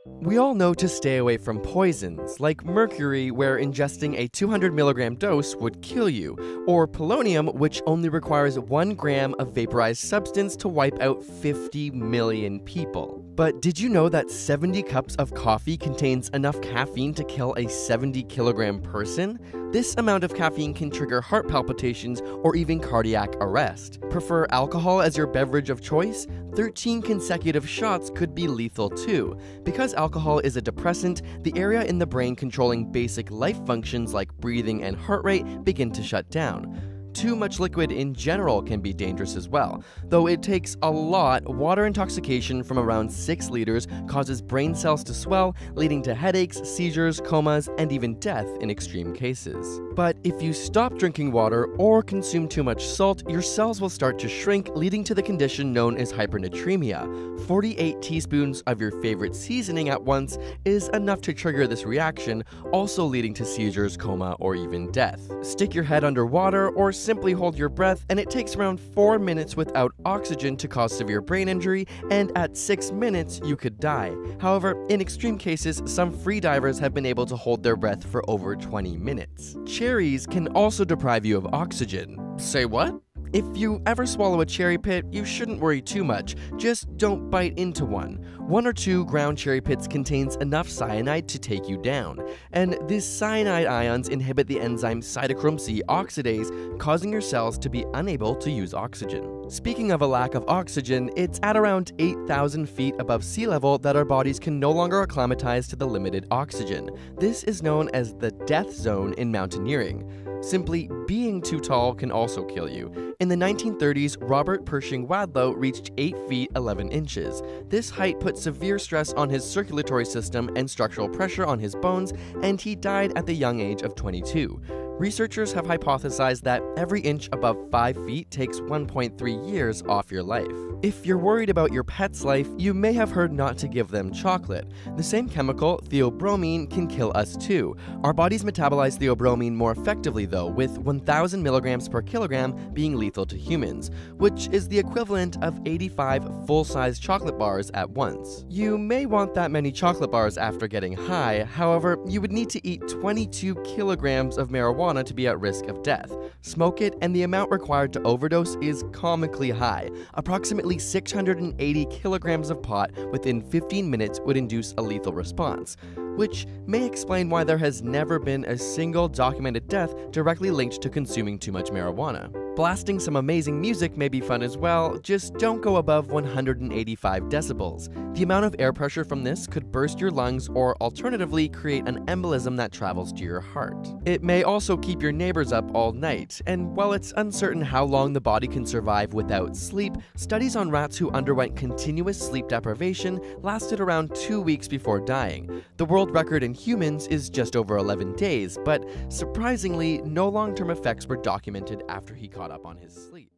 We all know to stay away from poisons, like mercury, where ingesting a 200 milligram dose would kill you, or polonium, which only requires 1 gram of vaporized substance to wipe out 50 million people. But did you know that 70 cups of coffee contains enough caffeine to kill a 70 kilogram person? This amount of caffeine can trigger heart palpitations or even cardiac arrest. Prefer alcohol as your beverage of choice? 13 consecutive shots could be lethal too. Because alcohol is a depressant, the area in the brain controlling basic life functions like breathing and heart rate begin to shut down. Too much liquid in general can be dangerous as well. Though it takes a lot, water intoxication from around 6 liters causes brain cells to swell, leading to headaches, seizures, comas, and even death in extreme cases. But if you stop drinking water or consume too much salt, your cells will start to shrink, leading to the condition known as hypernatremia. 48 teaspoons of your favorite seasoning at once is enough to trigger this reaction, also leading to seizures, coma, or even death. Stick your head underwater or simply hold your breath, and it takes around 4 minutes without oxygen to cause severe brain injury, and at 6 minutes you could die. However, in extreme cases, some free divers have been able to hold their breath for over 20 minutes. Cherries can also deprive you of oxygen. Say what? If you ever swallow a cherry pit, you shouldn't worry too much, just don't bite into one. 1 or 2 ground cherry pits contains enough cyanide to take you down, and these cyanide ions inhibit the enzyme cytochrome C oxidase, causing your cells to be unable to use oxygen. Speaking of a lack of oxygen, it's at around 8,000 feet above sea level that our bodies can no longer acclimatize to the limited oxygen. This is known as the death zone in mountaineering. Simply being too tall can also kill you. In the 1930s, Robert Pershing Wadlow reached 8 feet 11 inches. This height put severe stress on his circulatory system and structural pressure on his bones, and he died at the young age of 22. Researchers have hypothesized that every inch above 5 feet takes 1.3 years off your life. If you're worried about your pet's life, you may have heard not to give them chocolate. The same chemical, theobromine, can kill us too. Our bodies metabolize theobromine more effectively though, with 1,000 milligrams per kilogram being lethal to humans, which is the equivalent of 85 full-size chocolate bars at once. You may want that many chocolate bars after getting high, however, you would need to eat 22 kilograms of marijuana to be at risk of death. Smoke it, and the amount required to overdose is comically high. Approximately 680 kilograms of pot within 15 minutes would induce a lethal response, which may explain why there has never been a single documented death directly linked to consuming too much marijuana. Blasting some amazing music may be fun as well, just don't go above 185 decibels. The amount of air pressure from this could burst your lungs or alternatively create an embolism that travels to your heart. It may also keep your neighbors up all night, and while it's uncertain how long the body can survive without sleep, studies on rats who underwent continuous sleep deprivation lasted around 2 weeks before dying. The world record in humans is just over 11 days, but surprisingly, no long-term effects were documented after he caught up on his sleep.